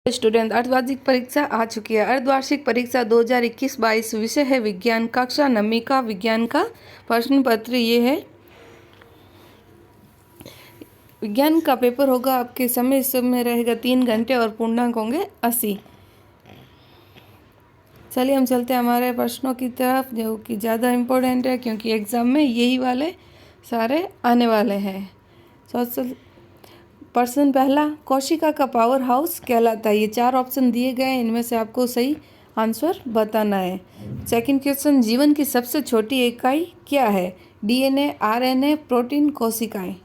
Student, अर्धवार्षिक परीक्षा आ चुकी है। अर्धवार्षिक परीक्षा 2021-22 विषय है विज्ञान, कक्षा 9वीं का विज्ञान का प्रश्न पत्र ये है। विज्ञान का पेपर होगा आपके समय रहेगा 3 घंटे और पूर्णांक होंगे 80। चलिए हम चलते हैं हमारे प्रश्नों की तरफ, जो कि ज़्यादा इम्पोर्टेंट है क्योंकि एग्ज़ाम में यही वाले सारे आने वाले हैं। प्रश्न पहला, कोशिका का पावर हाउस कहलाता है। ये 4 ऑप्शन दिए गए हैं, इनमें से आपको सही आंसर बताना है। सेकंड क्वेश्चन, जीवन की सबसे छोटी इकाई क्या है? डीएनए, आरएनए, प्रोटीन, कोशिकाएं।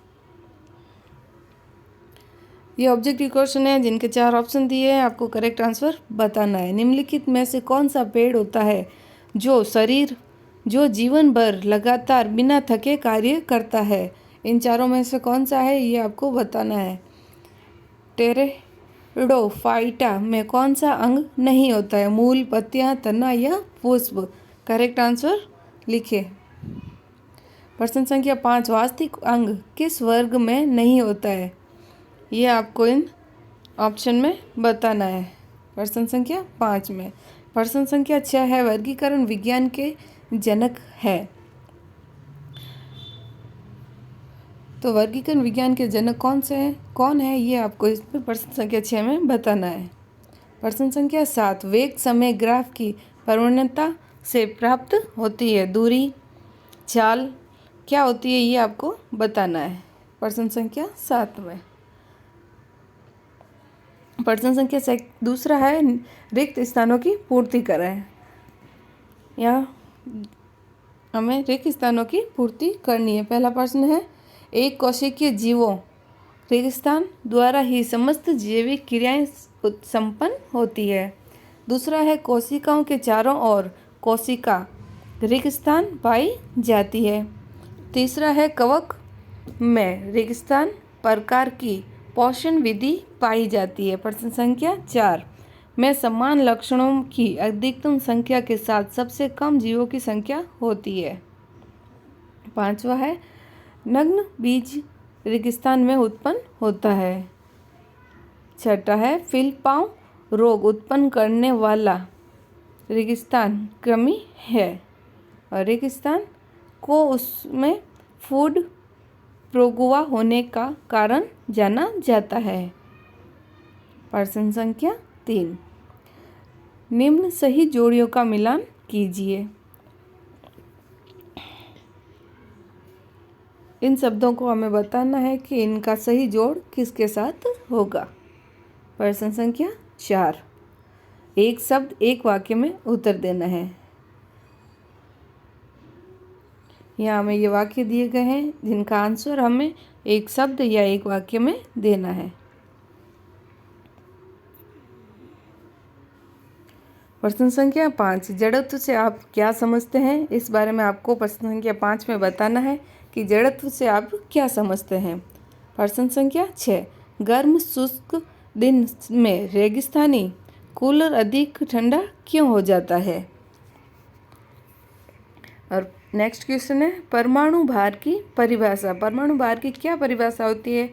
ये ऑब्जेक्टिव क्वेश्चन है जिनके 4 ऑप्शन दिए हैं, आपको करेक्ट आंसर बताना है। निम्नलिखित में से कौन सा पेड़ होता है जो जीवन भर लगातार बिना थके कार्य करता है? इन चारों में से कौन सा है ये आपको बताना है। टेरेडोफाइटा में कौन सा अंग नहीं होता है? मूल, पत्तियां, तना या पुष्प? करेक्ट आंसर लिखिए। प्रश्न संख्या 5, वास्तविक अंग किस वर्ग में नहीं होता है? ये आपको इन ऑप्शन में बताना है। प्रश्न संख्या 5 में। प्रश्न संख्या 6 है, वर्गीकरण विज्ञान के जनक है। तो वर्गीकरण विज्ञान के जनक कौन है ये आपको इस पर प्रश्न संख्या 6 में बताना है। प्रश्न संख्या 7, वेग समय ग्राफ की प्रवणता से प्राप्त होती है। दूरी, चाल क्या होती है ये आपको बताना है प्रश्न संख्या 7 में। प्रश्न संख्या दूसरा है, रिक्त स्थानों की पूर्ति करें। यहाँ हमें रिक्त स्थानों की पूर्ति करनी है। पहला प्रश्न है, एक कोशिकीय जीवों रेगिस्तान द्वारा ही समस्त जैविक क्रियाएं संपन्न होती है। दूसरा है, कोशिकाओं के चारों ओर कोशिका रेगिस्तान पाई जाती है। तीसरा है, कवक में रेगिस्तान प्रकार की पोषण विधि पाई जाती है। प्रश्न संख्या 4 में समान लक्षणों की अधिकतम संख्या के साथ सबसे कम जीवों की संख्या होती है। पांचवा है, नग्न बीज रेगिस्तान में उत्पन्न होता है। छठा है, फिलपाव रोग उत्पन्न करने वाला रेगिस्तान कृमि है और रेगिस्तान को उसमें फूड प्रोगुआ होने का कारण जाना जाता है। प्रश्न संख्या 3, निम्न सही जोड़ियों का मिलान कीजिए। इन शब्दों को हमें बताना है कि इनका सही जोड़ किसके साथ होगा। प्रश्न संख्या 4, एक शब्द एक वाक्य में उत्तर देना है। यहाँ हमें ये वाक्य दिए गए हैं जिनका आंसर हमें एक शब्द या एक वाक्य में देना है। प्रश्न संख्या 5, जड़त्व से आप क्या समझते हैं? इस बारे में आपको प्रश्न संख्या 5 में बताना है कि जड़त्व से आप क्या समझते हैं। प्रश्न संख्या 6, गर्म शुष्क दिन में रेगिस्तानी कूलर अधिक ठंडा क्यों हो जाता है? और नेक्स्ट क्वेश्चन है, परमाणु भार की परिभाषा। परमाणु भार की क्या परिभाषा होती है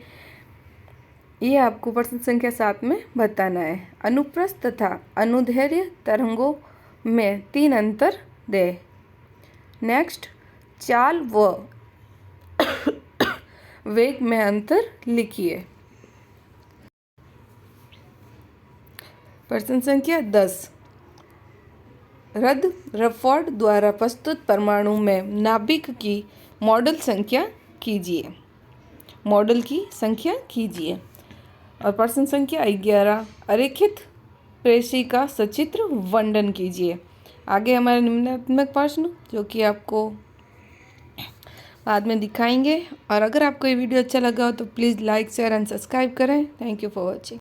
ये आपको प्रश्न संख्या 7 में बताना है। अनुप्रस्थ तथा अनुदैर्ध्य तरंगों में 3 अंतर दे। नेक्स्ट, चाल व वेग में अंतर लिखिए। प्रश्न संख्या 10, रदरफोर्ड द्वारा प्रस्तुत परमाणु में नाभिक की मॉडल की संख्या कीजिए। और प्रश्न संख्या 11, अरेखित प्रेषी का सचित्र वर्णन कीजिए। आगे हमारे निम्नात्मक प्रश्न जो कि आपको बाद में दिखाएंगे। और अगर आपको ये वीडियो अच्छा लगा हो तो please like, share and subscribe करें। Thank you for watching.